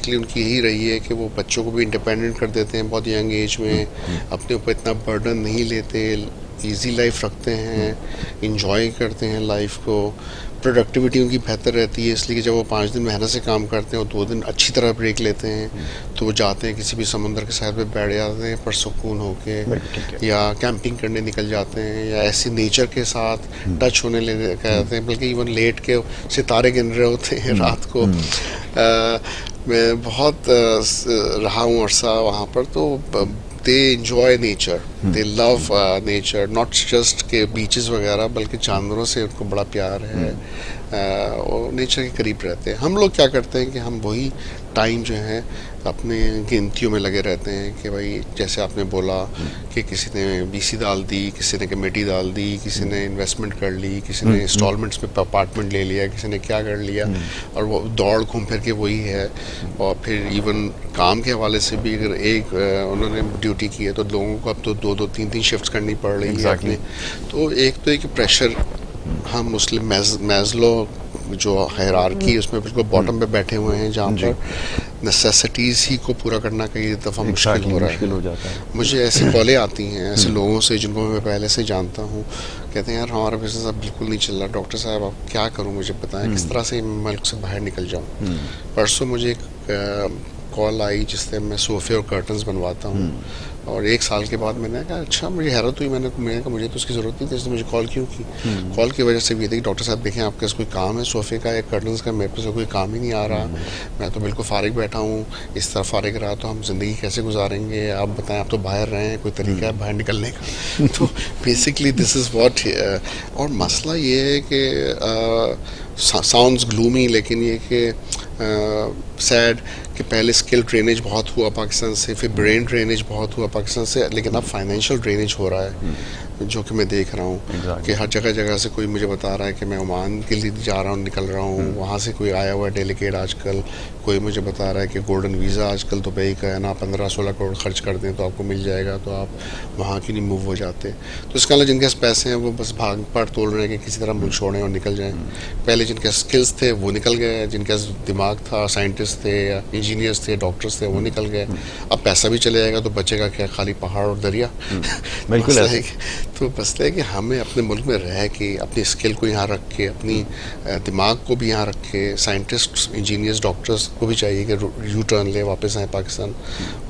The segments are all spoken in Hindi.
बेसिकली उनकी यही रही है कि वो बच्चों को भी इंडिपेंडेंट कर देते हैं बहुत यंग एज में, अपने ऊपर इतना बर्डन नहीं लेते, इजी लाइफ रखते हैं, इंजॉय करते हैं लाइफ को। प्रोडक्टिविटी उनकी बेहतर रहती है, इसलिए कि जब वो 5 दिन मेहनत से काम करते हैं और 2 दिन अच्छी तरह ब्रेक लेते हैं तो वो जाते हैं किसी भी समुंदर के साइड पे बैठ जाते हैं परसुकून होके, या कैंपिंग करने निकल जाते हैं, या ऐसी नेचर के साथ टच होने लगे जाते हैं, बल्कि इवन लेट के सितारे गिन रहे होते हैं रात को। मैं बहुत रहा हूँ अरसा वहाँ पर, तो दे enjoy nature, they love nature, not just के बीचेस वगैरह, बल्कि जानवरों से उनको बड़ा प्यार है, और नेचर के करीब रहते हैं। हम लोग क्या करते हैं कि हम वही टाइम जो है अपने गिनतियों में लगे रहते हैं कि भाई जैसे आपने बोला कि किसी ने बीसी डाल दी, किसी ने कमेटी डाल दी, किसी ने इन्वेस्टमेंट कर ली, किसी ने इंस्टॉलमेंट्स में अपार्टमेंट ले लिया, किसी ने क्या कर लिया, और वो दौड़ घूम फिर के वही है। और फिर इवन काम के हवाले से भी अगर एक उन्होंने ड्यूटी की है तो लोगों को अब तो 2-2 3-3 शिफ्ट्स करनी पड़ रही है अपने। तो एक प्रेशर, हम मुस्लिम मैज़लो जो हायरार्की है उसमें बिल्कुल बॉटम पे बैठे हुए हैं, जहाँ पर नेसेसिटीज़ ही को पूरा करना कई दफ़ा मुश्किल हो रहा है। हो जाता है। मुझे ऐसी कॉलें आती हैं ऐसे लोगों से जिनको मैं पहले से जानता हूँ, कहते हैं यार हमारा बिजनेस अब बिल्कुल नहीं चल रहा, डॉक्टर साहब अब क्या करूँ, मुझे बताएं किस तरह से मुल्क से बाहर निकल जाऊँ। परसों मुझे एक कॉल आई जिससे मैं सोफ़े और कर्टन्स बनवाता हूँ, और 1 साल के बाद मैंने कहा अच्छा, मुझे हैरत हुई, मैंने कहा मुझे तो उसकी ज़रूरत नहीं थी, इसने मुझे कॉल क्यों की। कॉल की वजह से भी ये थी कि डॉक्टर साहब देखें आपके पास कोई काम है सोफ़े का या कर्टन्स का, मेरे पास कोई काम ही नहीं आ रहा, मैं तो बिल्कुल फारिग बैठा हूँ, इस तरह फारिग रहा तो हम ज़िंदगी कैसे गुजारेंगे, आप बताएं, आप तो बाहर रहे हैं, कोई तरीका है बाहर निकलने का। तो बेसिकली दिस इज़ व्हाट। और मसला ये है कि साउंड्स ग्लूमी, लेकिन ये कि सैड कि पहले स्किल ड्रेनेज बहुत हुआ पाकिस्तान से, फिर ब्रेन ड्रेनेज बहुत हुआ पाकिस्तान से, लेकिन अब फाइनेंशियल ड्रेनेज हो रहा है जो कि मैं देख रहा हूँ कि हर जगह से कोई मुझे बता रहा है कि मैं ओमान के लिए जा रहा हूँ, निकल रहा हूँ, वहाँ से कोई आया हुआ है डेलीगेट आजकल, कोई मुझे बता रहा है कि गोल्डन वीज़ा आजकल तो दुबई का है ना, 15-16 करोड़ खर्च कर दें तो आपको मिल जाएगा, तो आप वहाँ क्यों नहीं मूव हो जाते। तो इसके अलावा जिनके पास पैसे हैं वो बस भाग पाड़ तोड़ रहे हैं कि किसी तरह मुल्क छोड़ें और निकल जाएँ। पहले जिनके स्किल्स थे वो निकल गए, जिनके पास दिमाग था, साइंटिस्ट थे या इंजीनियर्स थे, डॉक्टर्स थे, वो निकल गए। अब पैसा भी चले जाएगा तो बचेगा क्या, खाली पहाड़ और दरिया। बिल्कुल। तो बस है कि हमें अपने मुल्क में रह के अपनी स्किल को यहाँ रख के, अपनी दिमाग को भी यहाँ रख के, साइंटिस्ट, इंजीनियर्स, डॉक्टर्स को भी चाहिए कि यू टर्न ले, वापस आए पाकिस्तान,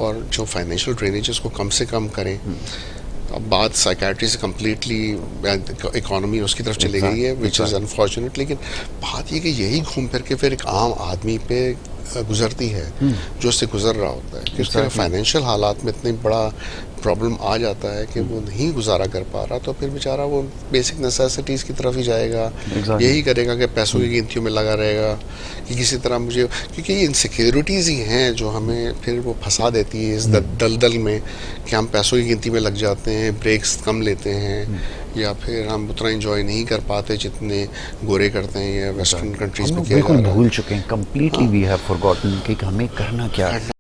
और जो फाइनेंशियल ड्रेनेज को कम से कम करें। अब बात साइकेट्री से कम्प्लीटली इकोनॉमी उसकी तरफ चली गई है, विच इज़ अनफॉर्चुनेट, लेकिन बात ये कि यही घूम फिर के फिर एक आम आदमी पे गुजरती है जो उससे गुजर रहा होता है, क्योंकि फाइनेंशियल हालात में इतनी बड़ा प्रॉब्लम आ जाता है कि वो नहीं गुजारा कर पा रहा, तो फिर बेचारा वो बेसिक नेसेसिटीज़ की तरफ ही जाएगा। यही करेगा कि पैसों की गिनतियों में लगा रहेगा कि किसी तरह मुझे, क्योंकि ये इनसिक्योरिटीज़ ही हैं जो हमें फिर वो फंसा देती है इस दलदल में कि हम पैसों की गिनती में लग जाते हैं, ब्रेक्स कम लेते हैं, या फिर हम उतना इंजॉय नहीं कर पाते जितने गोरे करते हैं या वेस्टर्न कंट्रीज़ में किया जा रहा है। बिल्कुल भूल चुके हैं, कम्प्लीटली वी हैव फॉरगॉटन कि हमें करना क्या है।